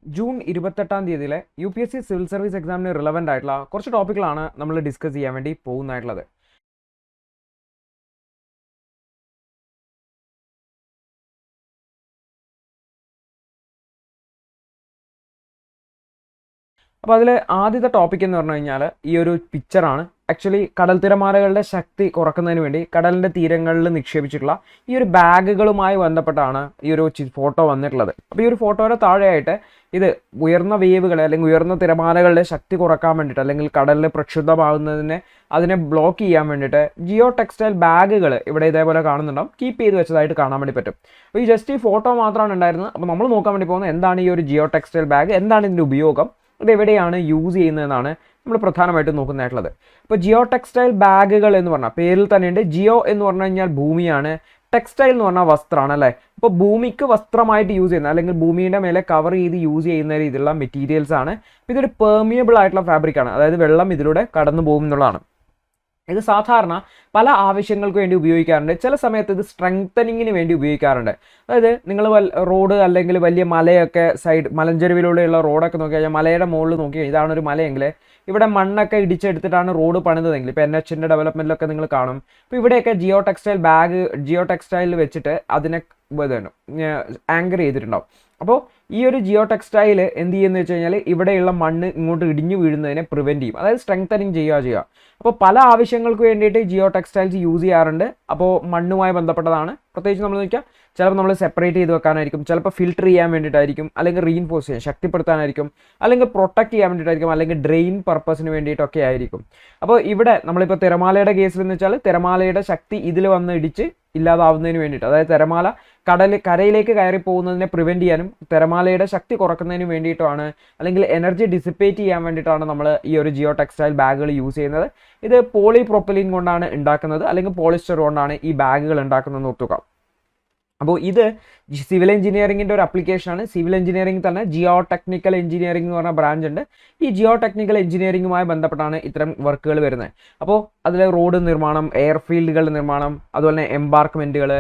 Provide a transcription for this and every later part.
June 28-ാം തീയതിയിലെ UPSC civil service എക്സാമിന് relevant ആയിട്ടുള്ള കുറച്ച് ടോപ്പിക്കുകളാണ് നമ്മൾ ഡിസ്കസ് ചെയ്യാൻ വേണ്ടി പോകുന്നതായിട്ടുള്ളത്. അപ്പോൾ അതിൽ ആദ്യത്തെ ടോപ്പിക് എന്ന് പറഞ്ഞു കഴിഞ്ഞാൽ ഈ ഒരു പിക്ചറാണ്. ആക്ച്വലി കടൽ തിരമാലകളുടെ ശക്തി കുറക്കുന്നതിന് വേണ്ടി കടലിൻ്റെ തീരങ്ങളിൽ നിക്ഷേപിച്ചിട്ടുള്ള ഈ ഒരു ബാഗുകളുമായി ബന്ധപ്പെട്ടാണ് ഈ ഒരു ഫോട്ടോ വന്നിട്ടുള്ളത്. അപ്പോൾ ഈ ഒരു ഫോട്ടോയുടെ താഴെയായിട്ട് ഇത് ഉയർന്ന വേവുകളെ അല്ലെങ്കിൽ ഉയർന്ന തിരമാലകളുടെ ശക്തി കുറക്കാൻ വേണ്ടിയിട്ട് അല്ലെങ്കിൽ കടലിൽ പ്രക്ഷുബ്ധമാകുന്നതിനെ അതിനെ ബ്ലോക്ക് ചെയ്യാൻ വേണ്ടിയിട്ട് ജിയോ ടെക്സ്റ്റൈൽ ബാഗുകൾ ഇവിടെ ഇതേപോലെ കാണുന്നുണ്ടാവും, കീപ്പ് ചെയ്ത് വെച്ചതായിട്ട് കാണാൻ വേണ്ടി പറ്റും. അപ്പോൾ ഈ ജസ്റ്റ് ഈ ഫോട്ടോ മാത്രമാണ് ഉണ്ടായിരുന്നത്. അപ്പോൾ നമ്മൾ നോക്കാൻ വേണ്ടി പോകുന്നത് എന്താണ് ഈ ഒരു ജിയോ ടെക്സ്റ്റൈൽ ബാഗ്, എന്താണ് ഇതിൻ്റെ ഉപയോഗം, ഇത് എവിടെയാണ് യൂസ് ചെയ്യുന്നതെന്നാണ് നമ്മൾ പ്രധാനമായിട്ടും നോക്കുന്നതായിട്ടുള്ളത്. ഇപ്പോൾ ജിയോ ടെക്സ്റ്റൈൽ ബാഗുകൾ എന്ന് പറഞ്ഞാൽ പേരിൽ തന്നെയുണ്ട്. ജിയോ എന്ന് പറഞ്ഞു കഴിഞ്ഞാൽ ഭൂമിയാണ്, ടെക്സ്റ്റൈൽ എന്ന് പറഞ്ഞാൽ വസ്ത്രമാണ് അല്ലേ. ഇപ്പോൾ ഭൂമിക്ക് വസ്ത്രമായിട്ട് യൂസ് ചെയ്യുന്ന അല്ലെങ്കിൽ ഭൂമിയുടെ മേലെ കവർ ചെയ്ത് യൂസ് ചെയ്യുന്ന രീതിയിലുള്ള മെറ്റീരിയൽസ് ആണ്. ഇതൊരു പെർമിയബിൾ ആയിട്ടുള്ള ഫാബ്രിക്കാണ്, അതായത് വെള്ളം ഇതിലൂടെ കടന്നു പോകും എന്നുള്ളതാണ്. ഇത് സാധാരണ പല ആവശ്യങ്ങൾക്ക് വേണ്ടി ഉപയോഗിക്കാറുണ്ട്. ചില സമയത്ത് ഇത് സ്ട്രെങ്തനിങ്ങിന് വേണ്ടി ഉപയോഗിക്കാറുണ്ട്. അതായത് നിങ്ങൾ റോഡ് അല്ലെങ്കിൽ വലിയ മലയൊക്കെ മലഞ്ചെരുവിലൂടെയുള്ള റോഡൊക്കെ നോക്കി കഴിഞ്ഞാൽ മലയുടെ മുകളിൽ നോക്കി കഴിഞ്ഞാൽ ഇതാണ് ഒരു മലയെങ്കിൽ ഇവിടെ മണ്ണൊക്കെ ഇടിച്ചെടുത്തിട്ടാണ് റോഡ് പണിതതെങ്കിൽ ഇപ്പോൾ NHന്റെ ഡെവലപ്മെൻറ്റിലൊക്കെ നിങ്ങൾ കാണും. അപ്പോൾ ഇവിടെയൊക്കെ ജിയോ ടെക്സ്റ്റൈൽ വെച്ചിട്ട് അതിനെ ആങ്കർ ചെയ്തിട്ടുണ്ടാവും. അപ്പോൾ ഈ ഒരു ജിയോ ടെക്സ്റ്റൈൽ എന്ത് ചെയ്യുന്നത് വെച്ച് കഴിഞ്ഞാൽ ഇവിടെയുള്ള മണ്ണ് ഇങ്ങോട്ട് ഇടിഞ്ഞു വീഴുന്നതിനെ പ്രിവെൻറ്റ് ചെയ്യും, അതായത് സ്ട്രെങ്തനിങ് ചെയ്യുക. അപ്പോൾ പല ആവശ്യങ്ങൾക്ക് വേണ്ടിയിട്ട് ജിയോ ടെക്സ്റ്റൈൽസ് യൂസ് ചെയ്യാറുണ്ട്. അപ്പോൾ മണ്ണുമായി ബന്ധപ്പെട്ടതാണ്. പ്രത്യേകിച്ച് നമ്മൾ നോക്കിയാൽ ചിലപ്പോൾ നമ്മൾ സെപ്പറേറ്റ് ചെയ്ത് വെക്കാനായിരിക്കും, ചിലപ്പോൾ ഫിൽറ്റർ ചെയ്യാൻ വേണ്ടിയിട്ടായിരിക്കും, അല്ലെങ്കിൽ റീഇൻഫോഴ്സ് ചെയ്യാൻ ശക്തിപ്പെടുത്താനായിരിക്കും, അല്ലെങ്കിൽ പ്രൊട്ടക്ട് ചെയ്യാൻ വേണ്ടിയിട്ടായിരിക്കും, അല്ലെങ്കിൽ ഡ്രെയിൻ പർപ്പസിന് വേണ്ടിയിട്ടൊക്കെ ആയിരിക്കും. അപ്പോൾ ഇവിടെ നമ്മളിപ്പോൾ തിരമാലയുടെ കേസിൽ എന്ന് വെച്ചാൽ തിരമാലയുടെ ശക്തി ഇതിൽ വന്ന് ഇടിച്ച് ഇല്ലാതാവുന്നതിന് വേണ്ടിയിട്ട്, അതായത് തിരമാല കരയിലേക്ക് കയറി പോകുന്നതിനെ പ്രിവെൻറ്റ് ചെയ്യാനും തിരമാലയുടെ ശക്തി കുറക്കുന്നതിന് വേണ്ടിയിട്ടാണ്, അല്ലെങ്കിൽ എനർജി ഡിസിപ്പേറ്റ് ചെയ്യാൻ വേണ്ടിയിട്ടാണ് നമ്മൾ ഈ ഒരു ജിയോ ടെക്സ്റ്റൈൽ ബാഗുകൾ യൂസ് ചെയ്യുന്നത്. ഇത് പോളിപ്രോപ്പിലിൻ കൊണ്ടാണ് ഉണ്ടാക്കുന്നത്, അല്ലെങ്കിൽ പോളിസ്റ്റർ കൊണ്ടാണ് ഈ ബാഗുകൾ ഉണ്ടാക്കുന്നതെന്ന് ഓർത്തുക. അപ്പോൾ ഇത് സിവിൽ എഞ്ചിനീയറിംഗിൻ്റെ ഒരു അപ്ലിക്കേഷനാണ്. സിവിൽ എഞ്ചിനീയറിംഗ് തന്നെ ജിയോ ടെക്നിക്കൽ എഞ്ചിനീയറിംഗ് എന്ന് പറഞ്ഞ ബ്രാഞ്ച് ഉണ്ട്. ഈ ജിയോ ടെക്നിക്കൽ എഞ്ചിനീയറിംഗുമായി ബന്ധപ്പെട്ടാണ് ഇത്തരം വർക്കുകൾ വരുന്നത്. അപ്പോൾ അതിൽ റോഡ് നിർമ്മാണം, എയർഫീൽഡുകളുടെ നിർമ്മാണം, അതുപോലെ തന്നെ എംബാർക്ക്മെൻറ്റുകൾ,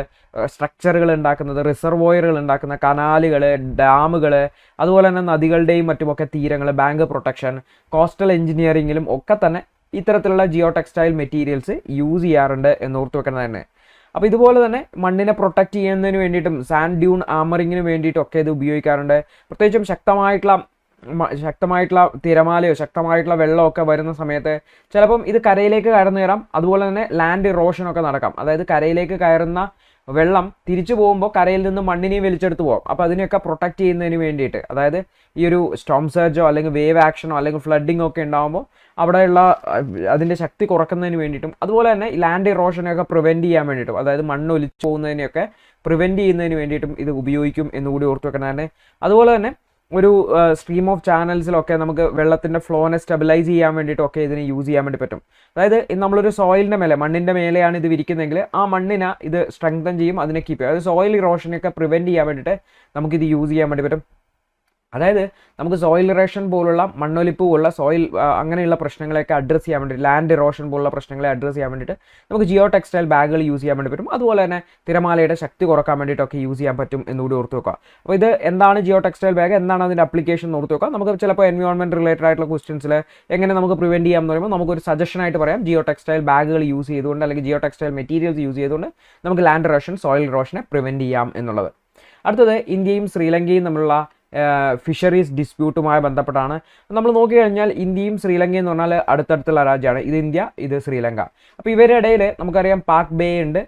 സ്ട്രക്ചറുകൾ ഉണ്ടാക്കുന്നത്, റിസർവോയറുകൾ ഉണ്ടാക്കുന്ന, കനാലുകൾ, ഡാമുകൾ, അതുപോലെ തന്നെ നദികളുടെയും മറ്റുമൊക്കെ തീരങ്ങൾ, ബാങ്ക് പ്രൊട്ടക്ഷൻ, കോസ്റ്റൽ എഞ്ചിനീയറിംഗിലും ഒക്കെ തന്നെ ഇത്തരത്തിലുള്ള ജിയോ ടെക്സ്റ്റൈൽ മെറ്റീരിയൽസ് യൂസ് ചെയ്യാറുണ്ട് എന്ന് ഓർത്ത് വെക്കുന്നത് തന്നെ. അപ്പോൾ ഇതുപോലെ തന്നെ മണ്ണിനെ പ്രൊട്ടക്റ്റ് ചെയ്യുന്നതിന് വേണ്ടിയിട്ടും സാൻഡ് ഡ്യൂൺ ആമറിങ്ങിന് വേണ്ടിയിട്ടൊക്കെ ഇത് ഉപയോഗിക്കാറുണ്ട്. പ്രത്യേകിച്ചും ശക്തമായിട്ടുള്ള തിരമാലയോ ശക്തമായിട്ടുള്ള വെള്ളമൊക്കെ വരുന്ന സമയത്ത് ചിലപ്പം ഇത് കരയിലേക്ക് കയറുന്നു കയറാം, അതുപോലെ തന്നെ ലാൻഡ് ഇറോഷനൊക്കെ നടക്കാം. അതായത് കരയിലേക്ക് കയറുന്ന വെള്ളം തിരിച്ചു പോകുമ്പോൾ കരയിൽ നിന്ന് മണ്ണിനെയും വലിച്ചെടുത്ത് പോകും. അപ്പോൾ അതിനെയൊക്കെ പ്രൊട്ടക്റ്റ് ചെയ്യുന്നതിന് വേണ്ടിയിട്ട്, അതായത് ഈ ഒരു സ്റ്റോം സർജോ അല്ലെങ്കിൽ വേവ് ആക്ഷനോ അല്ലെങ്കിൽ ഫ്ലഡിങ്ങോ ഒക്കെ ഉണ്ടാകുമ്പോൾ അവിടെയുള്ള അതിൻ്റെ ശക്തി കുറക്കുന്നതിന് വേണ്ടിയിട്ടും, അതുപോലെ തന്നെ ലാൻഡ് ഇറോഷനൊക്കെ പ്രിവെൻറ്റ് ചെയ്യാൻ വേണ്ടിയിട്ടും, അതായത് മണ്ണ് ഒലിച്ചു പോകുന്നതിനെയൊക്കെ പ്രിവെൻറ്റ് ചെയ്യുന്നതിന് വേണ്ടിയിട്ടും ഇത് ഉപയോഗിക്കും എന്നുകൂടി ഓർത്ത് വെക്കുന്നതാണ്. അതുപോലെ തന്നെ ഒരു സ്ട്രീം ഓഫ് ചാനൽസിലൊക്കെ നമുക്ക് വെള്ളത്തിൻ്റെ ഫ്ലോനെ സ്റ്റെബിലൈസ് ചെയ്യാൻ വേണ്ടിയിട്ടൊക്കെ ഇതിനെ യൂസ് ചെയ്യാൻ വേണ്ടി പറ്റും. അതായത് നമ്മളൊരു സോയിലിൻ്റെ മേലെ, മണ്ണിൻ്റെ മേലെയാണ് ഇത് വിരിക്കുന്നതെങ്കിൽ ആ മണ്ണിനെ ഇത് സ്ട്രെങ്തൻ ചെയ്യും, അതിനെ കീപ്പ് ചെയ്യും. അതായത് സോയിൽ ഇറോഷനൊക്കെ പ്രിവെൻറ്റ് ചെയ്യാൻ വേണ്ടിയിട്ട് നമുക്കിത് യൂസ് ചെയ്യാൻ വേണ്ടി പറ്റും. അതായത് നമുക്ക് സോയിൽ ഇറോഷൻ പോലുള്ള മണ്ണൊലിപ്പ് പോലുള്ള അങ്ങനെയുള്ള പ്രശ്നങ്ങളെയൊക്കെ അഡ്രസ്സ് ചെയ്യാൻ വേണ്ടി, ലാൻഡ് ഇറോഷൻ പോലുള്ള പ്രശ്നങ്ങളെ അഡ്രസ്സ് ചെയ്യാൻ വേണ്ടിയിട്ട് നമുക്ക് ജിയോ ടെക്സ്റ്റൈൽ ബാഗുകൾ യൂസ് ചെയ്യാൻ വേണ്ടി പറ്റും. അതുപോലെ തന്നെ തിരമാലയുടെ ശക്തി കുറക്കാൻ വേണ്ടിയിട്ടൊക്കെ യൂസ് ചെയ്യാൻ പറ്റും എന്നുകൂടി ഓർത്ത് വെക്കുക. അപ്പോൾ ഇത് എന്താണ് ജിയോ ടെക്സ്റ്റൈൽ ബാഗ്, എന്താണ് അതിൻ്റെ അപ്ലിക്കേഷൻ എന്ന് ഓർത്ത് വെക്കുക. നമുക്ക് ചിലപ്പോൾ എൻവയോൺമെൻറ്റ് റിലേറ്റഡ് ആയിട്ടുള്ള ക്വസ്റ്റ്യൻസിൽ എങ്ങനെ നമുക്ക് പ്രിവെൻറ്റ് ചെയ്യാം എന്ന് പറയുമ്പോൾ നമുക്കൊരു സജഷനായിട്ട് പറയാം, ജിയോ ടെക്സ്റ്റൈൽ ബാഗുകൾ യൂസ് ചെയ്തുകൊണ്ട് അല്ലെങ്കിൽ ജിയോ ടെക്സ്റ്റൈൽ മെറ്റീരിയൽസ് യൂസ് ചെയ്തുകൊണ്ട് നമുക്ക് ലാൻഡ് ഇറോഷൻ, സോയിൽ ഇറോഷനെ പ്രിവെൻറ്റ് ചെയ്യാം എന്നുള്ളത്. അടുത്തത് ഇന്ത്യയും ശ്രീലങ്കയും തമ്മിലുള്ള ഫിഷറീസ് ഡിസ്പ്യൂട്ടുമായി ബന്ധപ്പെട്ടാണ്. നമ്മൾ നോക്കിക്കഴിഞ്ഞാൽ ഇന്ത്യയും ശ്രീലങ്കയും എന്ന് പറഞ്ഞാൽ അടുത്തടുത്തുള്ള രാജ്യമാണ്. ഇത് ഇന്ത്യ, ഇത് ശ്രീലങ്ക. അപ്പോൾ ഇവരുടെ ഇടയിൽ നമുക്കറിയാം പാക് ബേ ഉണ്ട്,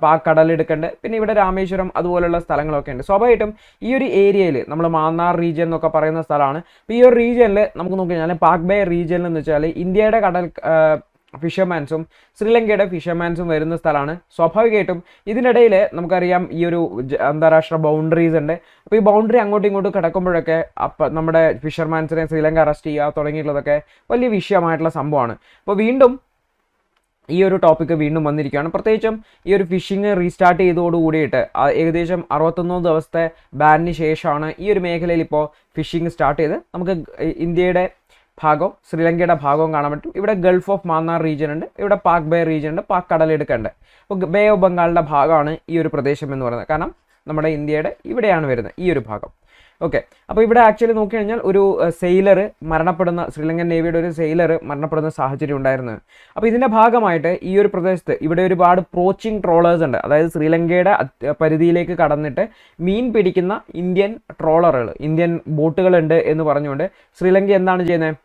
പാക് കടലിടുക്കുണ്ട്, പിന്നെ ഇവിടെ രാമേശ്വരം അതുപോലുള്ള സ്ഥലങ്ങളൊക്കെ ഉണ്ട്. സ്വാഭാവികമായിട്ടും ഈ ഒരു ഏരിയയിൽ നമ്മൾ മാന്നാർ റീജിയൻ എന്നൊക്കെ പറയുന്ന സ്ഥലമാണ്. അപ്പോൾ ഈ ഒരു റീജിയനിൽ നമുക്ക് നോക്കിക്കഴിഞ്ഞാൽ പാക് ബേ റീജിയനിൽ എന്ന് വെച്ചാൽ ഇന്ത്യയുടെ കടൽ ഫിഷർമാൻസും ശ്രീലങ്കയുടെ ഫിഷർമാൻസും വരുന്ന സ്ഥലമാണ്. സ്വാഭാവികമായിട്ടും ഇതിനിടയിൽ നമുക്കറിയാം ഈ ഒരു അന്താരാഷ്ട്ര ബൗണ്ടറീസ് ഉണ്ട്. അപ്പോൾ ഈ ബൗണ്ടറി അങ്ങോട്ടും ഇങ്ങോട്ടും കിടക്കുമ്പോഴൊക്കെ നമ്മുടെ ഫിഷർമാൻസിനെ ശ്രീലങ്ക അറസ്റ്റ് ചെയ്യുക തുടങ്ങിയിട്ടുള്ളതൊക്കെ വലിയ വിഷയമായിട്ടുള്ള സംഭവമാണ്. അപ്പോൾ വീണ്ടും ഈ ഒരു ടോപ്പിക്ക് വീണ്ടും വന്നിരിക്കുകയാണ്. പ്രത്യേകിച്ചും ഈ ഒരു ഫിഷിങ് റീസ്റ്റാർട്ട് ചെയ്തതോടുകൂടിയിട്ട് ഏകദേശം 61 ദിവസത്തെ ബാനിന് ശേഷമാണ് ഈ ഒരു മേഖലയിൽ ഇപ്പോൾ ഫിഷിങ് സ്റ്റാർട്ട് ചെയ്ത് നമുക്ക് ഇന്ത്യയുടെ ഭാഗവും ശ്രീലങ്കയുടെ ഭാഗവും കാണാൻ പറ്റും. ഇവിടെ ഗൾഫ് ഓഫ് മാന്നാർ റീജിയൻ ഉണ്ട്, ഇവിടെ പാക് ബേ റീജിയൻ ഉണ്ട്, പാക് കടലിടുക്കുണ്ട്. അപ്പോൾ ബേ ഓഫ് ബംഗാളിൻ്റെ ഭാഗമാണ് ഈ ഒരു പ്രദേശം എന്ന് പറയുന്നത്. കാരണം നമ്മുടെ ഇന്ത്യയുടെ ഇവിടെയാണ് വരുന്നത് ഈ ഒരു ഭാഗം. ഓക്കെ, അപ്പോൾ ഇവിടെ ആക്ച്വലി നോക്കി കഴിഞ്ഞാൽ ഒരു സെയിലർ മരണപ്പെടുന്ന, ശ്രീലങ്കൻ നേവിയുടെ ഒരു സെയിലർ മരണപ്പെടുന്ന സാഹചര്യം ഉണ്ടായിരുന്നു. അപ്പോൾ ഇതിൻ്റെ ഭാഗമായിട്ട് ഈ ഒരു പ്രദേശത്ത് ഇവിടെ ഒരുപാട് പ്രോച്ചിങ് ട്രോളേഴ്സ് ഉണ്ട്. അതായത് ശ്രീലങ്കയുടെ പരിധിയിലേക്ക് കടന്നിട്ട് മീൻ പിടിക്കുന്ന ഇന്ത്യൻ ട്രോളറുകൾ, ഇന്ത്യൻ ബോട്ടുകളുണ്ട് എന്ന് പറഞ്ഞുകൊണ്ട് ശ്രീലങ്ക എന്താണ് ചെയ്യുന്നത്,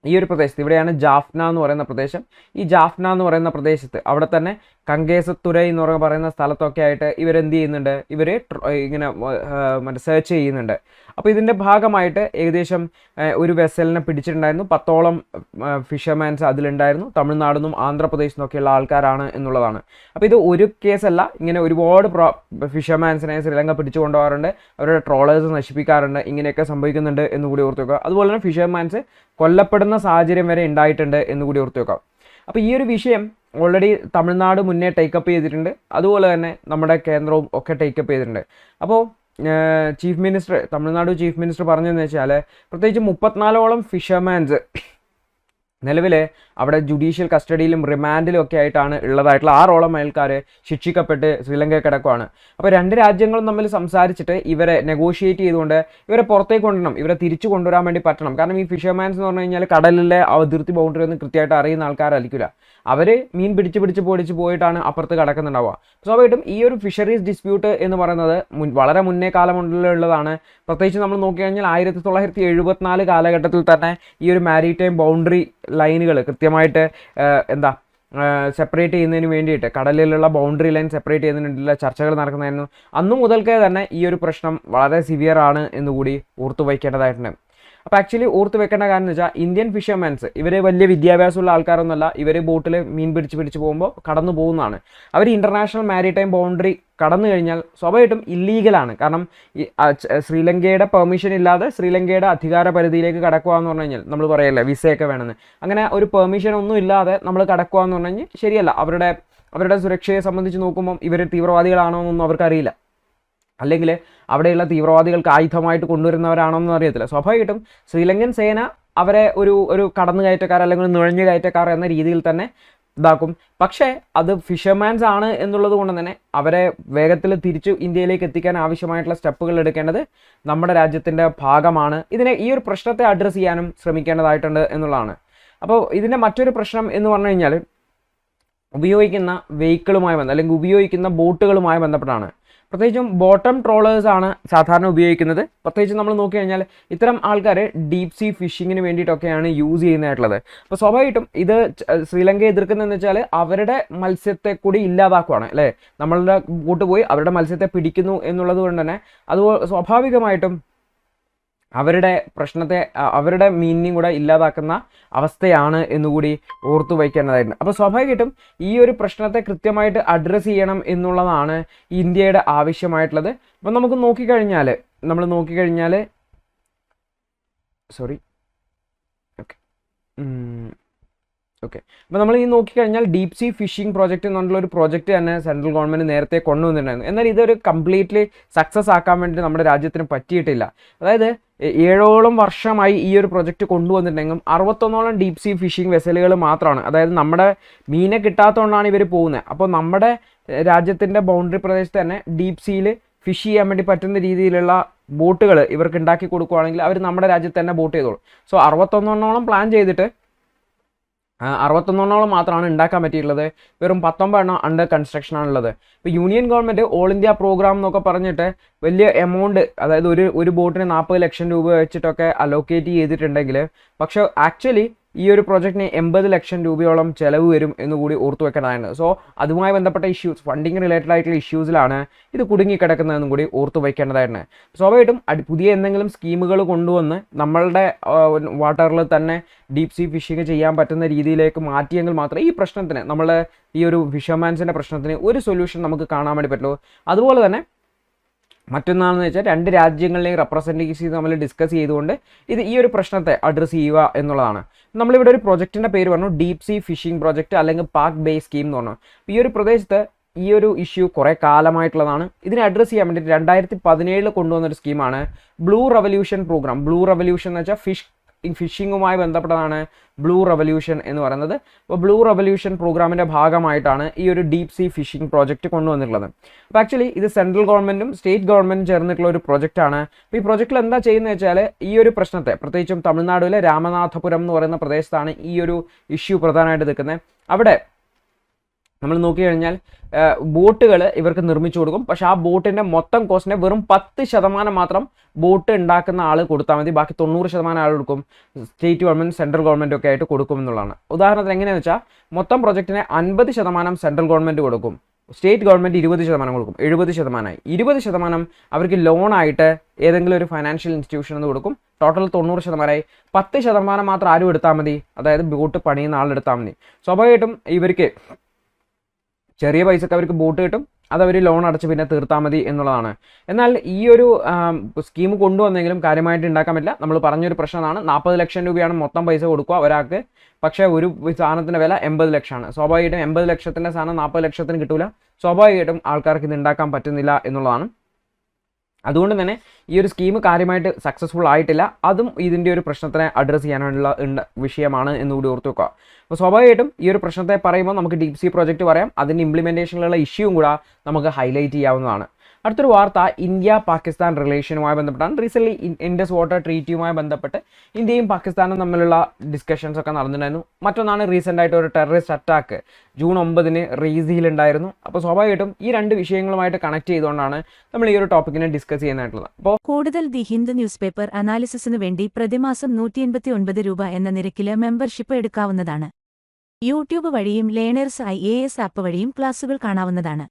ഈ ഒരു പ്രദേശത്ത്, ഇവിടെയാണ് ജാഫ്ന എന്ന് പറയുന്ന പ്രദേശം. ഈ ജാഫ്ന എന്ന് പറയുന്ന പ്രദേശത്ത് അവിടെ തന്നെ കങ്കേസത്തുരൈ എന്ന് പറയുന്ന സ്ഥലത്തൊക്കെ ആയിട്ട് ഇവരെന്ത് ചെയ്യുന്നുണ്ട്, ഇവർ ഇങ്ങനെ മറ്റേ സെർച്ച് ചെയ്യുന്നുണ്ട്. അപ്പോൾ ഇതിൻ്റെ ഭാഗമായിട്ട് ഏകദേശം ഒരു വെസലിനെ പിടിച്ചിട്ടുണ്ടായിരുന്നു. 10ഓളം ഫിഷർമാൻസ് അതിലുണ്ടായിരുന്നു. തമിഴ്നാട് നിന്നും ആന്ധ്രാപ്രദേശിൽ നിന്നൊക്കെയുള്ള ആൾക്കാരാണ് എന്നുള്ളതാണ്. അപ്പോൾ ഇത് ഒരു കേസല്ല, ഇങ്ങനെ ഒരുപാട് ഫിഷർമാൻസിനെ ശ്രീലങ്ക പിടിച്ചു കൊണ്ടുപോകാറുണ്ട്, അവരുടെ ട്രോളേഴ്സ് നശിപ്പിക്കാറുണ്ട്, ഇങ്ങനെയൊക്കെ സംഭവിക്കുന്നുണ്ട് എന്നുകൂടി ഓർത്ത് വെക്കുക. അതുപോലെ തന്നെ ഫിഷർമാൻസ് കൊല്ലപ്പെടുന്ന സാഹചര്യം വരെ ഉണ്ടായിട്ടുണ്ട് എന്നുകൂടി ഓർത്ത് വെക്കാം. അപ്പോൾ ഈ ഒരു വിഷയം ഓൾറെഡി തമിഴ്നാട് മുന്നേ ടേക്കപ്പ് ചെയ്തിട്ടുണ്ട്, അതുപോലെ തന്നെ നമ്മുടെ കേന്ദ്രവും ഒക്കെ ടേക്കപ്പ് ചെയ്തിട്ടുണ്ട്. അപ്പോൾ chief minister, Tamil Nadu chief minister പറഞ്ഞതെന്ന് വെച്ചാൽ പ്രത്യേകിച്ച് 34ഓളം ഫിഷർമാൻസ് നിലവിൽ അവിടെ ജുഡീഷ്യൽ കസ്റ്റഡിയിലും റിമാൻഡിലും ഒക്കെ ആയിട്ടാണ് ഉള്ളതായിട്ടുള്ള 6ഓളം ആൾക്കാർ ശിക്ഷിക്കപ്പെട്ട് ശ്രീലങ്കയിൽ കിടക്കുകയാണ്. അപ്പോൾ രണ്ട് രാജ്യങ്ങളും തമ്മിൽ സംസാരിച്ചിട്ട് ഇവരെ നെഗോഷിയേറ്റ് ചെയ്തുകൊണ്ട് ഇവരെ പുറത്തേക്ക് കൊണ്ടുവരണം, ഇവരെ തിരിച്ചു കൊണ്ടുവരാൻ വേണ്ടി പറ്റണം. കാരണം ഈ ഫിഷർമാൻസ് എന്ന് പറഞ്ഞു കഴിഞ്ഞാൽ കടലിലെ അതിർത്തി ബൗണ്ടറി ഒന്നും കൃത്യമായിട്ട് അറിയുന്ന ആൾക്കാരായിരിക്കില്ല. അവർ മീൻ പിടിച്ച് പോയിട്ടാണ് അപ്പുറത്ത് കിടക്കുന്നുണ്ടാവുക. സ്വാഭാവികമായിട്ടും ഈ ഒരു ഫിഷറീസ് ഡിസ്പ്യൂട്ട് എന്ന് പറയുന്നത് വളരെ മുന്നേ കാലമുള്ളതാണ്. പ്രത്യേകിച്ച് നമ്മൾ നോക്കിക്കഴിഞ്ഞാൽ 1974 കാലഘട്ടത്തിൽ തന്നെ ഈ ഒരു മാരിടൈം ബൗണ്ടറി ലൈനുകൾ കൃത്യമായിട്ട് സെപ്പറേറ്റ് ചെയ്യുന്നതിന് വേണ്ടിയിട്ട്, കടലിലുള്ള ബൗണ്ടറി ലൈൻ സെപ്പറേറ്റ് ചെയ്യുന്നതിന് വേണ്ടിയിട്ടുള്ള ചർച്ചകൾ നടക്കുന്നതായിരുന്നു. അന്നു മുതൽക്കേ തന്നെ ഈ ഒരു പ്രശ്നം വളരെ സിവിയർ ആണ് എന്നുകൂടി ഓർത്തു വയ്ക്കേണ്ടതായിട്ടുണ്ട്. അപ്പോൾ ആക്ച്വലി ഓർത്ത് വെക്കേണ്ട കാരണം എന്ന് വെച്ചാൽ ഇന്ത്യൻ ഫിഷർമാൻസ് ഇവർ വലിയ വിദ്യാഭ്യാസമുള്ള ആൾക്കാരൊന്നുമല്ല. ഇവർ ബോട്ടിൽ മീൻ പിടിച്ച് പോകുമ്പോൾ കടന്നു പോകുന്നതാണ്. അവർ ഇൻ്റർനാഷണൽ മാരിടൈം ബൗണ്ടറി കടന്നു കഴിഞ്ഞാൽ സ്വാഭാവികമായിട്ടും ഇല്ലീഗലാണ്. കാരണം ശ്രീലങ്കയുടെ പെർമിഷൻ ഇല്ലാതെ ശ്രീലങ്കയുടെ അധികാര പരിധിയിലേക്ക് കടക്കുക എന്ന് പറഞ്ഞു കഴിഞ്ഞാൽ നമ്മൾ പറയല്ലേ വിസയൊക്കെ വേണമെന്ന്, അങ്ങനെ ഒരു പെർമിഷൻ ഒന്നും ഇല്ലാതെ നമ്മൾ കടക്കുക എന്ന് പറഞ്ഞു കഴിഞ്ഞാൽ ശരിയല്ല. അവരുടെ സുരക്ഷയെ സംബന്ധിച്ച് നോക്കുമ്പം ഇവർ തീവ്രവാദികളാണോ എന്നൊന്നും അവർക്കറിയില്ല, അല്ലെങ്കിൽ അവിടെയുള്ള തീവ്രവാദികൾക്ക് ആയുധമായിട്ട് കൊണ്ടുവരുന്നവരാണോന്നും അറിയത്തില്ല. സ്വാഭാവികമായിട്ടും ശ്രീലങ്കൻ സേന അവരെ ഒരു കടന്നുകയറ്റക്കാർ അല്ലെങ്കിൽ നുഴഞ്ഞു കയറ്റക്കാർ എന്ന രീതിയിൽ തന്നെ ഇതാക്കും. പക്ഷേ അത് ഫിഷർമാൻസ് ആണ് എന്നുള്ളത് കൊണ്ട് തന്നെ അവരെ വേഗത്തിൽ തിരിച്ചു ഇന്ത്യയിലേക്ക് എത്തിക്കാൻ ആവശ്യമായിട്ടുള്ള സ്റ്റെപ്പുകൾ എടുക്കേണ്ടത് നമ്മുടെ രാജ്യത്തിൻ്റെ ഭാഗമാണ്. ഈ ഒരു പ്രശ്നത്തെ അഡ്രസ്സ് ചെയ്യാനും ശ്രമിക്കേണ്ടതായിട്ടുണ്ട് എന്നുള്ളതാണ്. അപ്പോൾ ഇതിൻ്റെ മറ്റൊരു പ്രശ്നം എന്ന് പറഞ്ഞു കഴിഞ്ഞാൽ ഉപയോഗിക്കുന്ന വെഹിക്കിളുമായി അല്ലെങ്കിൽ ഉപയോഗിക്കുന്ന ബോട്ടുകളുമായി ബന്ധപ്പെട്ടാണ്. പ്രത്യേകിച്ചും ബോട്ടം ട്രോളേഴ്സ് ആണ് സാധാരണ ഉപയോഗിക്കുന്നത്. പ്രത്യേകിച്ച് നമ്മൾ നോക്കി കഴിഞ്ഞാൽ ഇത്തരം ആൾക്കാർ ഡീപ് സീ ഫിഷിങ്ങിന് വേണ്ടിയിട്ടൊക്കെയാണ് യൂസ് ചെയ്യുന്നതായിട്ടുള്ളത്. അപ്പോൾ സ്വാഭാവികമായിട്ടും ഇത് ശ്രീലങ്കയെ എതിർക്കുന്നതെന്ന് വെച്ചാൽ അവരുടെ മത്സ്യത്തെ കൂടി ഇല്ലാതാക്കുവാണ് അല്ലേ. നമ്മളുടെ ബോട്ട് പോയി അവരുടെ മത്സ്യത്തെ പിടിക്കുന്നു എന്നുള്ളത് കൊണ്ട് തന്നെ അത് സ്വാഭാവികമായിട്ടും അവരുടെ പ്രശ്നത്തെ, അവരുടെ മീനിനെയും കൂടെ ഇല്ലാതാക്കുന്ന അവസ്ഥയാണ് എന്നുകൂടി ഓർത്തു വയ്ക്കേണ്ടതായിട്ടുണ്ട്. അപ്പോൾ സ്വാഭാവികമായിട്ടും ഈ ഒരു പ്രശ്നത്തെ കൃത്യമായിട്ട് അഡ്രസ്സ് ചെയ്യണം എന്നുള്ളതാണ് ഇന്ത്യയുടെ ആവശ്യമായിട്ടുള്ളത്. അപ്പം നമുക്ക് നോക്കിക്കഴിഞ്ഞാൽ അപ്പോൾ നമ്മൾ ഈ നോക്കിക്കഴിഞ്ഞാൽ ഡീപ് സീ ഫിഷിംഗ് പ്രോജക്റ്റ് എന്നുള്ള ഒരു പ്രോജക്റ്റ് തന്നെ സെൻട്രൽ ഗവൺമെൻറ് നേരത്തെ കൊണ്ടുവന്നിട്ടുണ്ടായിരുന്നു. എന്നാൽ ഇതൊരു കംപ്ലീറ്റ്ലി സക്സസ് ആക്കാൻ വേണ്ടി നമ്മുടെ രാജ്യത്തിന് പറ്റിയിട്ടില്ല. അതായത് 7ഓളം വർഷമായി ഈ ഒരു പ്രൊജക്റ്റ് കൊണ്ടുവന്നിട്ടുണ്ടെങ്കിലും 61ഓളം ഡീപ് സീ ഫിഷിംഗ് വെസലുകൾ മാത്രമാണ്. അതായത് നമ്മുടെ മീനെ കിട്ടാത്തതുകൊണ്ടാണ് ഇവർ പോകുന്നത്. അപ്പോൾ നമ്മുടെ രാജ്യത്തിൻ്റെ ബൗണ്ടറി പ്രദേശത്ത് തന്നെ ഡീപ് സീയിൽ ഫിഷ് ചെയ്യാൻ വേണ്ടി പറ്റുന്ന രീതിയിലുള്ള ബോട്ടുകൾ ഇവർക്ക് ഉണ്ടാക്കി കൊടുക്കുകയാണെങ്കിൽ അവർ നമ്മുടെ രാജ്യത്ത് തന്നെ ബോട്ട് ചെയ്തോളും. സോ 61ഓളം പ്ലാൻ ചെയ്തിട്ട് 61ഓളം മാത്രമാണ് ഉണ്ടാക്കാൻ പറ്റിയിട്ടുള്ളത്. വെറും 19 അണ്ടർ കൺസ്ട്രക്ഷനാണുള്ളത്. ഇപ്പോൾ union government all India program എന്നൊക്കെ പറഞ്ഞിട്ട് വലിയ എമൗണ്ട്, അതായത് ഒരു ബോട്ടിന് 40 ലക്ഷം രൂപ വെച്ചിട്ടൊക്കെ അലോക്കേറ്റ് ചെയ്തിട്ടുണ്ടെങ്കിൽ പക്ഷേ ആക്ച്വലി ഈ ഒരു പ്രോജക്റ്റിന് 80 ലക്ഷം രൂപയോളം ചിലവ് വരും എന്നുകൂടി ഓർത്തു വെക്കേണ്ടതാണ്. സോ അതുമായി ബന്ധപ്പെട്ട ഇഷ്യൂസ്, ഫണ്ടിങ് റിലേറ്റഡ് ആയിട്ടുള്ള ഇഷ്യൂസിലാണ് ഇത് കുടുങ്ങിക്കിടക്കുന്നതെന്നും കൂടി ഓർത്തു വയ്ക്കേണ്ടതായിട്ടുണ്ട്. സ്വാഭാവികമായിട്ടും പുതിയ എന്തെങ്കിലും സ്കീമുകൾ കൊണ്ടുവന്ന് നമ്മളുടെ വാട്ടറിൽ തന്നെ ഡീപ് സീ ഫിഷിങ് ചെയ്യാൻ പറ്റുന്ന രീതിയിലേക്ക് മാറ്റിയെങ്കിൽ മാത്രമേ ഈ പ്രശ്നത്തിന്, നമ്മളെ ഈ ഒരു ഫിഷർമാൻസിൻ്റെ പ്രശ്നത്തിന് ഒരു സൊല്യൂഷൻ നമുക്ക് കാണാൻ വേണ്ടി പറ്റുള്ളൂ. അതുപോലെ തന്നെ മറ്റൊന്നാണെന്ന് വെച്ചാൽ രണ്ട് രാജ്യങ്ങളിലെയും റെപ്രസെൻറ്റേറ്റീവ്സ് തമ്മിൽ ഡിസ്കസ് ചെയ്തുകൊണ്ട് ഈ ഒരു പ്രശ്നത്തെ അഡ്രസ്സ് ചെയ്യുക എന്നുള്ളതാണ്. നമ്മളിവിടെ ഒരു പ്രൊജക്റ്റിൻ്റെ പേര് പറഞ്ഞു ഡീപ് സീ ഫിഷിംഗ് പ്രോജക്റ്റ് അല്ലെങ്കിൽ പാർക്ക് ബേ സ്കീം എന്ന് പറഞ്ഞു. ഈ ഒരു പ്രദേശത്ത് ഈ ഒരു ഇഷ്യൂ കുറേ കാലമായിട്ടുള്ളതാണ്. ഇതിനെ അഡ്രസ്സ് ചെയ്യാൻ വേണ്ടിയിട്ട് 2017 കൊണ്ടുവന്നൊരു സ്കീമാണ് blue revolution program. Blue revolution എന്ന് വെച്ചാൽ ഫിഷ് ഫിഷിങ്ങുമായി ബന്ധപ്പെട്ടതാണ് ബ്ലൂ റവല്യൂഷൻ എന്ന് പറയുന്നത്. അപ്പോൾ ബ്ലൂ റവല്യൂഷൻ പ്രോഗ്രാമിൻ്റെ ഭാഗമായിട്ടാണ് ഈ ഒരു ഡീപ് സീ ഫിഷിംഗ് പ്രോജക്റ്റ് കൊണ്ടുവന്നിട്ടുള്ളത്. അപ്പോൾ ആക്ച്വലി ഇത് സെൻട്രൽ ഗവൺമെൻറ്റും സ്റ്റേറ്റ് ഗവൺമെൻറ്റും ചേർന്നിട്ടുള്ള ഒരു പ്രൊജക്റ്റാണ്. അപ്പോൾ ഈ പ്രൊജക്റ്റിൽ എന്താ ചെയ്യുന്നത് വെച്ചാൽ ഈ ഒരു പ്രശ്നത്തെ, പ്രത്യേകിച്ചും തമിഴ്നാട്ടിലെ രാമനാഥപുരം എന്ന് പറയുന്ന പ്രദേശത്താണ് ഈ ഒരു ഇഷ്യൂ പ്രധാനമായിട്ട് നിൽക്കുന്നത്. അവിടെ നമ്മൾ നോക്കിക്കഴിഞ്ഞാൽ ബോട്ടുകൾ ഇവർക്ക് നിർമ്മിച്ചു കൊടുക്കും. പക്ഷെ ആ ബോട്ടിൻ്റെ മൊത്തം കോസ്റ്റിനെ വെറും 10% മാത്രം ബോട്ട് ഉണ്ടാക്കുന്ന ആൾ കൊടുത്താൽ മതി. ബാക്കി 90% ആൾ കൊടുക്കും സ്റ്റേറ്റ് ഗവൺമെൻറ് സെൻട്രൽ ഗവൺമെൻറ് ഒക്കെ ആയിട്ട് കൊടുക്കും എന്നുള്ളതാണ്. ഉദാഹരണത്തിന് എങ്ങനെയാണെന്ന് വെച്ചാൽ മൊത്തം പ്രൊജക്റ്റിനെ 50% സെൻട്രൽ ഗവൺമെൻറ് കൊടുക്കും, സ്റ്റേറ്റ് ഗവൺമെൻറ് 20% കൊടുക്കും, 70%. 20% അവർക്ക് ലോണായിട്ട് ഏതെങ്കിലും ഒരു ഫൈനാൻഷ്യൽ ഇൻസ്റ്റിറ്റ്യൂഷൻ എന്ന് കൊടുക്കും. ടോട്ടൽ 90%. 10% മാത്രം ആരും എടുത്താൽ മതി, അതായത് ബോട്ട് പണിയുന്ന ആളെടുത്താൽ മതി. സ്വാഭാവികമായിട്ടും ഇവർക്ക് ചെറിയ പൈസക്ക് അവർക്ക് ബോട്ട് കിട്ടും, അതവർ ലോൺ അടച്ച് പിന്നെ തീർത്താൽ മതി എന്നുള്ളതാണ്. എന്നാൽ ഈ ഒരു സ്കീം കൊണ്ടുവന്നെങ്കിലും കാര്യമായിട്ട് ഉണ്ടാക്കാൻ പറ്റില്ല. നമ്മൾ പറഞ്ഞൊരു പ്രശ്നമാണ്, 40 ലക്ഷം രൂപയാണ് മൊത്തം പൈസ കൊടുക്കുക ഒരാൾക്ക്. പക്ഷേ ഒരു സാധനത്തിൻ്റെ വില 80 ലക്ഷമാണ്. സ്വാഭാവികമായിട്ടും 80 ലക്ഷത്തിൻ്റെ സാധനം 40 ലക്ഷത്തിന് കിട്ടില്ല. സ്വാഭാവികമായിട്ടും ആൾക്കാർക്ക് ഇത് ഉണ്ടാക്കാൻ പറ്റുന്നില്ല എന്നുള്ളതാണ്. അതുകൊണ്ട് തന്നെ ഈ ഒരു സ്കീം കാര്യമായിട്ട് സക്സസ്ഫുൾ ആയിട്ടില്ല. അതും ഇതിൻ്റെ ഒരു പ്രശ്നത്തിനെ അഡ്രസ്സ് ചെയ്യാനുള്ള വിഷയമാണ് എന്നുകൂടി ഓർത്ത് വെക്കുക. അപ്പോൾ സ്വാഭാവികമായിട്ടും ഈ ഒരു പ്രശ്നത്തെ പറയുമ്പോൾ നമുക്ക് ഡീപ് സീ പ്രോജക്റ്റ് പറയാം, അതിൻ്റെ ഇംപ്ലിമെൻറ്റേഷനിലുള്ള ഇഷ്യൂവും കൂടെ നമുക്ക് ഹൈലൈറ്റ് ചെയ്യാവുന്നതാണ്. അടുത്തൊരു വാർത്ത ഇന്ത്യ പാകിസ്ഥാൻ റിലേഷനുമായി ബന്ധപ്പെട്ടാണ്. റീസെൻ്റ്ലി ഇൻഡസ് വാട്ടർ ട്രീറ്റിയുമായി ബന്ധപ്പെട്ട് ഇന്ത്യയും പാകിസ്ഥാനും തമ്മിലുള്ള ഡിസ്കഷൻസ് ഒക്കെ നടന്നിട്ടുണ്ടായിരുന്നു. മറ്റൊന്നാണ് റീസെൻ്റ് ആയിട്ട് ഒരു ടെററിസ്റ്റ് അറ്റാക്ക് ജൂൺ 9 റീസിയിലുണ്ടായിരുന്നു. അപ്പോൾ സ്വാഭാവികമായിട്ടും ഈ രണ്ട് വിഷയങ്ങളുമായിട്ട് കണക്ട് ചെയ്തുകൊണ്ടാണ് നമ്മൾ ഈ ഒരു ടോപ്പിക്കിനെ ഡിസ്കസ് ചെയ്യുന്നതായിട്ടുള്ളത്. അപ്പോൾ കൂടുതൽ ദി ഹിന്ദു ന്യൂസ് പേപ്പർ അനാലിസിസിനു വേണ്ടി പ്രതിമാസം 189 രൂപ എന്ന നിരക്കിൽ മെമ്പർഷിപ്പ് എടുക്കാവുന്നതാണ്. യൂട്യൂബ് വഴിയും ലേണേഴ്സ് IAS ആപ്പ് വഴിയും ക്ലാസുകൾ കാണാവുന്നതാണ്.